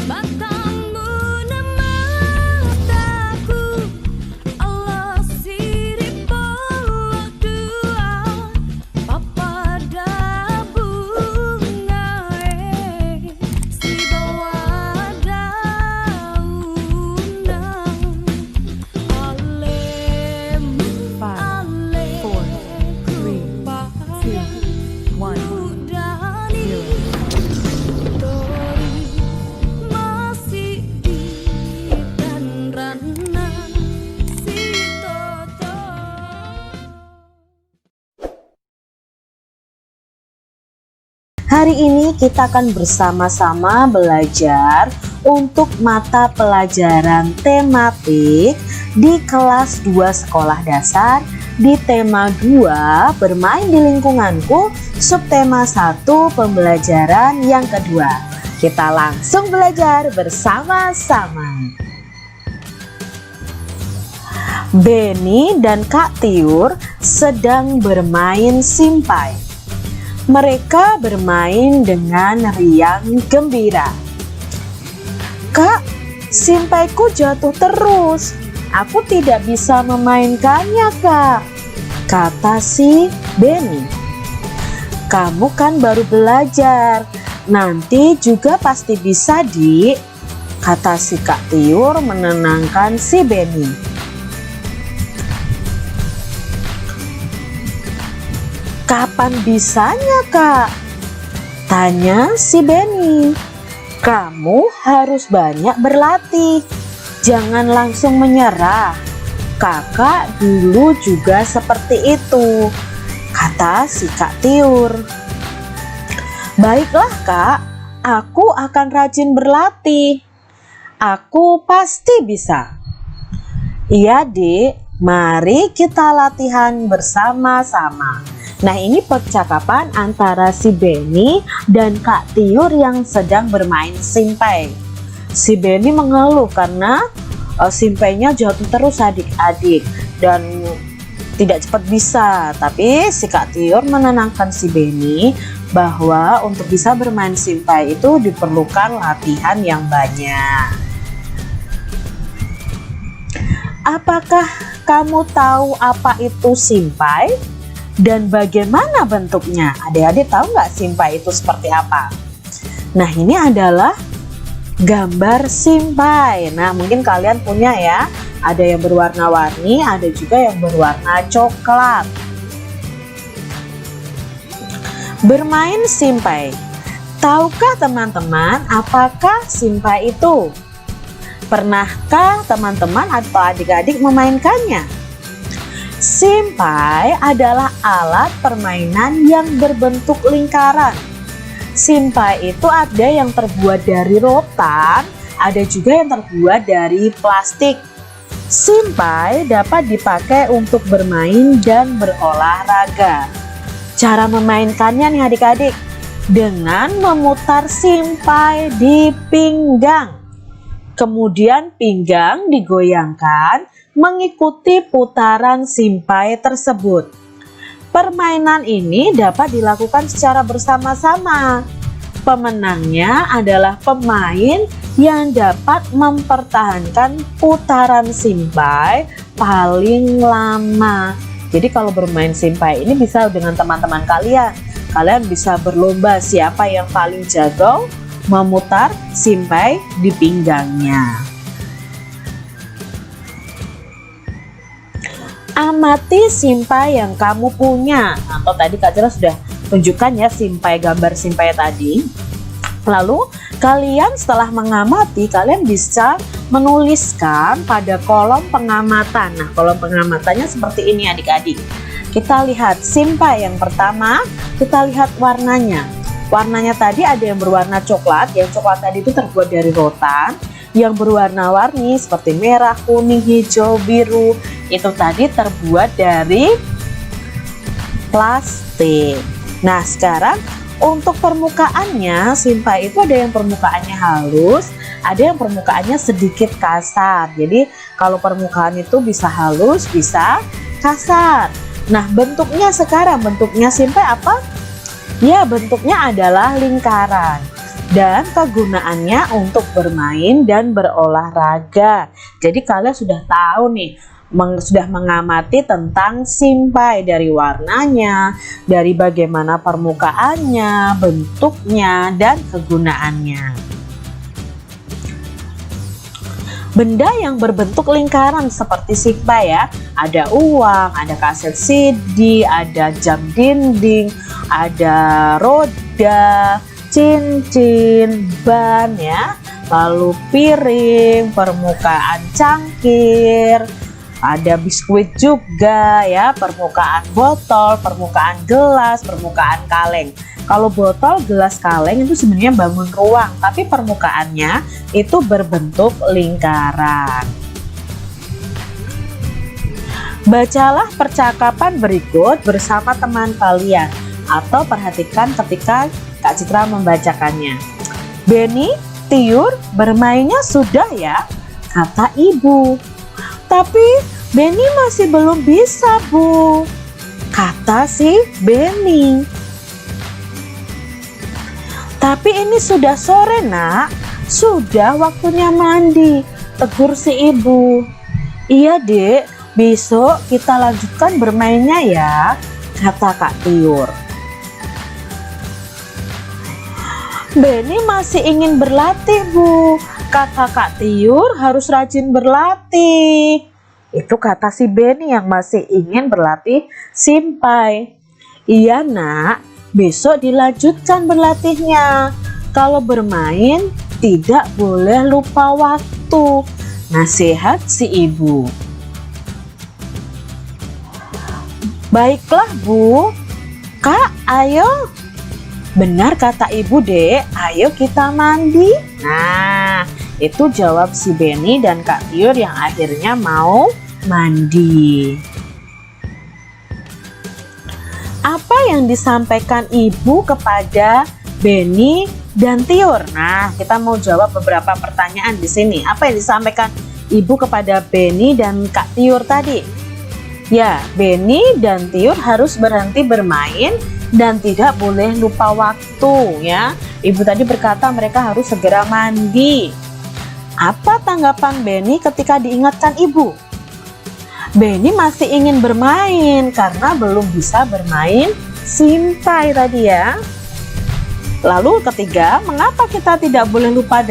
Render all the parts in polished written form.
Matamu mataku, Allah sirip bolak dua, papada bunga si bawa daunan, alemu aleku masih di dan rana si toto. Hari ini kita akan bersama-sama belajar untuk mata pelajaran tematik di kelas 2 sekolah dasar di tema 2 bermain di lingkunganku, subtema 1 pembelajaran yang kedua. Kita langsung belajar bersama-sama. Beni dan Kak Tiur sedang bermain simpai. Mereka bermain dengan riang gembira. Kak, simpaiku jatuh terus. Aku tidak bisa memainkannya, Kak, kata si Beni. Kamu kan baru belajar, nanti juga pasti bisa, Dik, kata si Kak Tiur menenangkan si Beni. Kapan bisanya, Kak? Tanya si Beni. Kamu harus banyak berlatih. Jangan langsung menyerah. Kakak dulu juga seperti itu, kata si Kak Tiur. Baiklah, Kak. Aku akan rajin berlatih. Aku pasti bisa. Iya, Dik. Mari kita latihan bersama-sama. Nah, ini percakapan antara si Beni dan Kak Tiur yang sedang bermain simpai. Si Beni mengeluh karena simpainya jatuh terus adik-adik dan tidak cepat bisa. Tapi si Kak Tiur menenangkan si Beni bahwa untuk bisa bermain simpai itu diperlukan latihan yang banyak. Apakah kamu tahu apa itu simpai? Dan bagaimana bentuknya? Adik-adik tahu nggak simpai itu seperti apa? Nah, ini adalah gambar simpai. Nah, mungkin kalian punya ya. Ada yang berwarna-warni, ada juga yang berwarna coklat. Bermain simpai. Tahukah teman-teman apakah simpai itu? Pernahkah teman-teman atau adik-adik memainkannya? Simpai adalah alat permainan yang berbentuk lingkaran. Simpai itu ada yang terbuat dari rotan, ada juga yang terbuat dari plastik. Simpai dapat dipakai untuk bermain dan berolahraga. Cara memainkannya nih adik-adik, dengan memutar simpai di pinggang. Kemudian pinggang digoyangkan mengikuti putaran simpai tersebut. Permainan ini dapat dilakukan secara bersama-sama. Pemenangnya adalah pemain yang dapat mempertahankan putaran simpai paling lama. Jadi kalau bermain simpai ini bisa dengan teman-teman kalian. Kalian bisa berlomba siapa yang paling jago memutar simpai di pinggangnya. Amati simpai yang kamu punya. Atau tadi Kak Cira sudah tunjukkan ya simpai, gambar simpai tadi. Lalu kalian setelah mengamati, kalian bisa menuliskan pada kolom pengamatan. Nah, kolom pengamatannya seperti ini adik-adik. Kita lihat simpai yang pertama, kita lihat warnanya. Warnanya tadi ada yang berwarna coklat, yang coklat tadi itu terbuat dari rotan. Yang berwarna-warni seperti merah, kuning, hijau, biru, itu tadi terbuat dari plastik. Nah, sekarang untuk permukaannya, simpai itu ada yang permukaannya halus, ada yang permukaannya sedikit kasar. Jadi kalau permukaan itu bisa halus, bisa kasar. Nah, bentuknya sekarang, bentuknya simpai apa? Ya, bentuknya adalah lingkaran. dan kegunaannya untuk bermain dan berolahraga. Jadi kalian sudah tahu nih, sudah mengamati tentang simpai, dari warnanya, dari bagaimana permukaannya, bentuknya, dan kegunaannya. Benda yang berbentuk lingkaran seperti simpai ya, ada uang, ada kaset CD, ada jam dinding, ada roda, cincin, ban ya, lalu piring, permukaan cangkir, ada biskuit juga ya, permukaan botol, permukaan gelas, permukaan kaleng. Kalau botol, gelas, kaleng itu sebenarnya bangun ruang, tapi permukaannya itu berbentuk lingkaran. Bacalah percakapan berikut bersama teman kalian atau perhatikan ketika Kak Citra membacakannya. Benny, Tiur, bermainnya sudah ya, kata ibu. Tapi Benny masih belum bisa, Bu, kata si Benny. Tapi ini sudah sore, Nak. Sudah waktunya mandi, tegur si ibu. Iya, Dek, besok kita lanjutkan bermainnya ya, kata Kak Tiur. Benny masih ingin berlatih, Bu, kata Kak Tiur, harus rajin berlatih. Itu kata si Benny yang masih ingin berlatih simpai. Iya, Nak. Besok dilanjutkan berlatihnya. Kalau bermain tidak boleh lupa waktu, nasihat si ibu. Baiklah, Bu. Kak, ayo. Benar kata ibu, Dek. Ayo kita mandi. Nah, itu jawab si Benny dan Kak Tiur yang akhirnya mau mandi. Apa yang disampaikan ibu kepada Benny dan Tiur? Nah, kita mau jawab beberapa pertanyaan di sini. Apa yang disampaikan ibu kepada Benny dan Kak Tiur tadi? Ya, Benny dan Tiur harus berhenti bermain dan tidak boleh lupa waktu ya. Ibu tadi berkata mereka harus segera mandi. Apa tanggapan Benny ketika diingatkan ibu? Benny masih ingin bermain karena belum bisa bermain simpai tadi ya. Lalu ketiga, mengapa kita tidak boleh lupa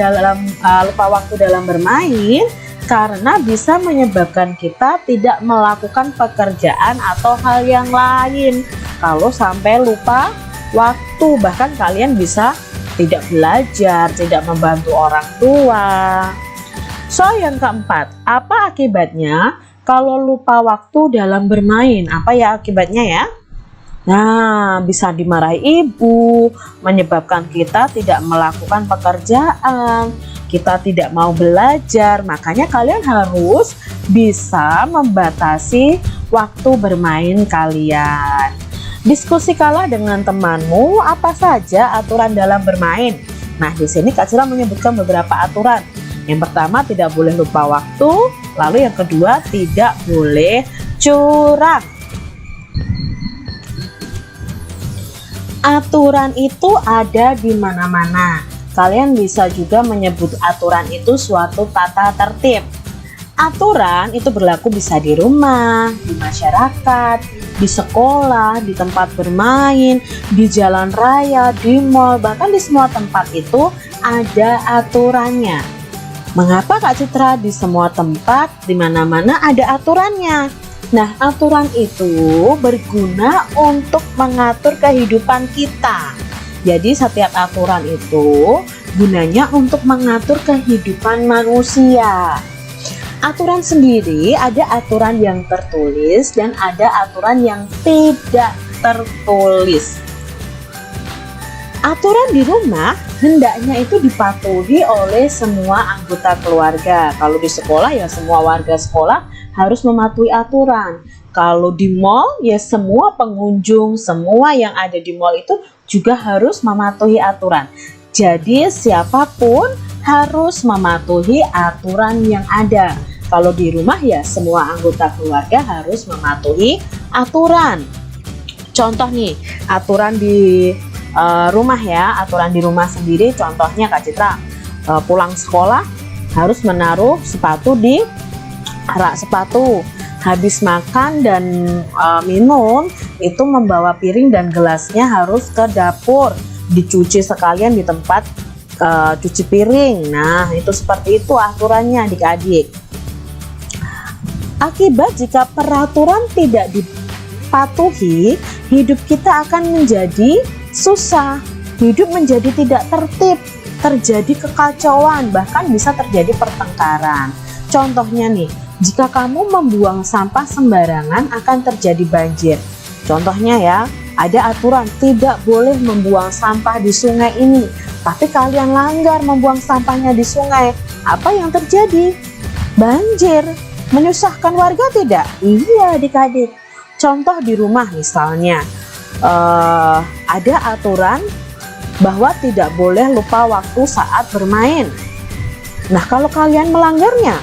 waktu dalam bermain? Karena bisa menyebabkan kita tidak melakukan pekerjaan atau hal yang lain. Kalau sampai lupa waktu, bahkan kalian bisa tidak belajar, tidak membantu orang tua. Soal yang keempat, apa akibatnya kalau lupa waktu dalam bermain? Apa ya akibatnya ya? Nah, bisa dimarahi ibu, menyebabkan kita tidak melakukan pekerjaan, kita tidak mau belajar. Makanya kalian harus bisa membatasi waktu bermain kalian. Diskusikanlah dengan temanmu apa saja aturan dalam bermain. Nah, di sini Kak Citra menyebutkan beberapa aturan. Yang pertama, tidak boleh lupa waktu. Lalu yang kedua, tidak boleh curang. Aturan itu ada di mana-mana. Kalian bisa juga menyebut aturan itu suatu tata tertib. Aturan itu berlaku bisa di rumah, di masyarakat, di sekolah, di tempat bermain, di jalan raya, di mal, bahkan di semua tempat itu ada aturannya. Mengapa Kak Citra di semua tempat, di mana-mana ada aturannya? Nah, aturan itu berguna untuk mengatur kehidupan kita. Jadi setiap aturan itu gunanya untuk mengatur kehidupan manusia. Aturan sendiri ada aturan yang tertulis dan ada aturan yang tidak tertulis. Aturan di rumah hendaknya itu dipatuhi oleh semua anggota keluarga. Kalau di sekolah ya semua warga sekolah harus mematuhi aturan. Kalau di mall ya semua pengunjung, semua yang ada di mall itu juga harus mematuhi aturan. Jadi siapapun harus mematuhi aturan yang ada. Kalau di rumah ya semua anggota keluarga harus mematuhi aturan. Contoh nih, aturan di rumah ya, aturan di rumah sendiri. Contohnya Kak Citra pulang sekolah harus menaruh sepatu di rak sepatu. Habis makan dan minum itu membawa piring dan gelasnya harus ke dapur, dicuci sekalian di tempat cuci piring. Nah, itu seperti itu aturannya adik-adik. Akibat jika peraturan tidak dipatuhi, hidup kita akan menjadi susah, hidup menjadi tidak tertib, terjadi kekacauan, bahkan bisa terjadi pertengkaran. Contohnya nih, jika kamu membuang sampah sembarangan akan terjadi banjir. Contohnya ya, ada aturan tidak boleh membuang sampah di sungai ini, tapi kalian langgar membuang sampahnya di sungai. Apa yang terjadi? Banjir. Menyusahkan warga tidak? Iya adik-adik. Contoh di rumah misalnya, ada aturan bahwa tidak boleh lupa waktu saat bermain. Nah, kalau kalian melanggarnya,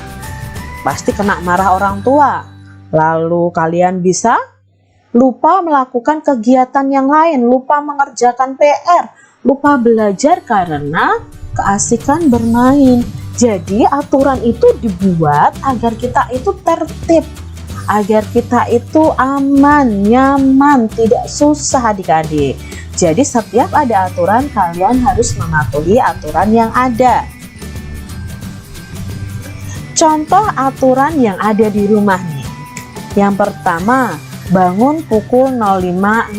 pasti kena marah orang tua. Lalu kalian bisa lupa melakukan kegiatan yang lain, lupa mengerjakan PR, lupa belajar karena keasikan bermain. Jadi aturan itu dibuat agar kita itu tertib, agar kita itu aman, nyaman, tidak susah adik-adik. Jadi setiap ada aturan kalian harus mematuhi aturan yang ada. Contoh aturan yang ada di rumah nih. Yang pertama, bangun pukul 05.00.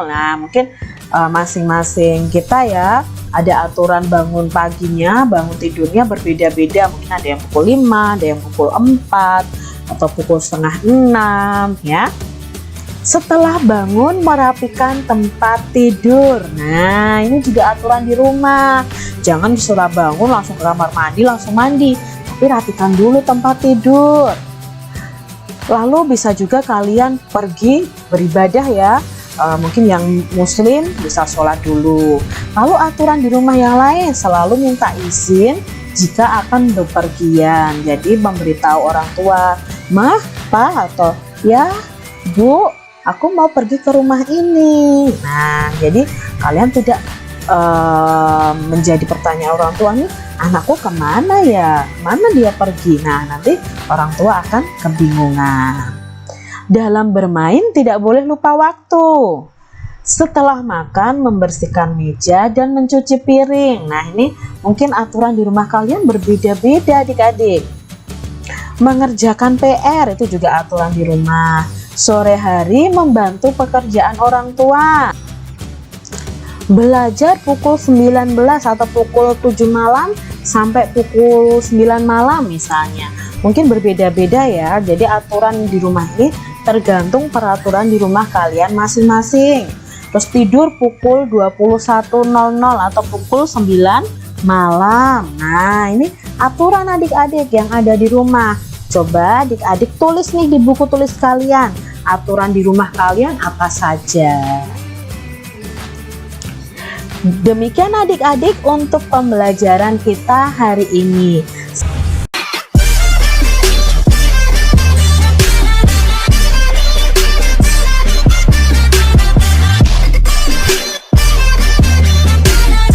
Nah, mungkin masing-masing kita ya ada aturan bangun paginya, bangun tidurnya berbeda-beda. Mungkin ada yang pukul 5, ada yang pukul 4, atau pukul setengah 6 ya. Setelah bangun, merapikan tempat tidur. Nah, ini juga aturan di rumah. Jangan setelah bangun langsung ke kamar mandi, langsung mandi, tapi rapikan dulu tempat tidur. Lalu bisa juga kalian pergi beribadah ya. Mungkin yang muslim bisa sholat dulu. Lalu aturan di rumah yang lain selalu minta izin jika akan bepergian. Jadi memberitahu orang tua, "Mah, Pak," atau "Ya, Bu, aku mau pergi ke rumah ini." Nah, jadi kalian tidak menjadi pertanyaan orang tua nih, "Anakku kemana ya? Mana dia pergi?" Nah, nanti orang tua akan kebingungan. Dalam bermain tidak boleh lupa waktu. Setelah makan, membersihkan meja dan mencuci piring. Nah, ini mungkin aturan di rumah kalian berbeda-beda adik-adik. Mengerjakan PR itu juga aturan di rumah. Sore hari membantu pekerjaan orang tua. Belajar pukul 19 atau pukul 7 malam sampai pukul 9 malam misalnya. Mungkin berbeda-beda ya. Jadi aturan di rumah ini tergantung peraturan di rumah kalian masing-masing. Terus tidur pukul 21.00 atau pukul 9 malam. Nah, ini aturan adik-adik yang ada di rumah. Coba adik-adik tulis nih di buku tulis kalian, aturan di rumah kalian apa saja. Demikian adik-adik untuk pembelajaran kita hari ini.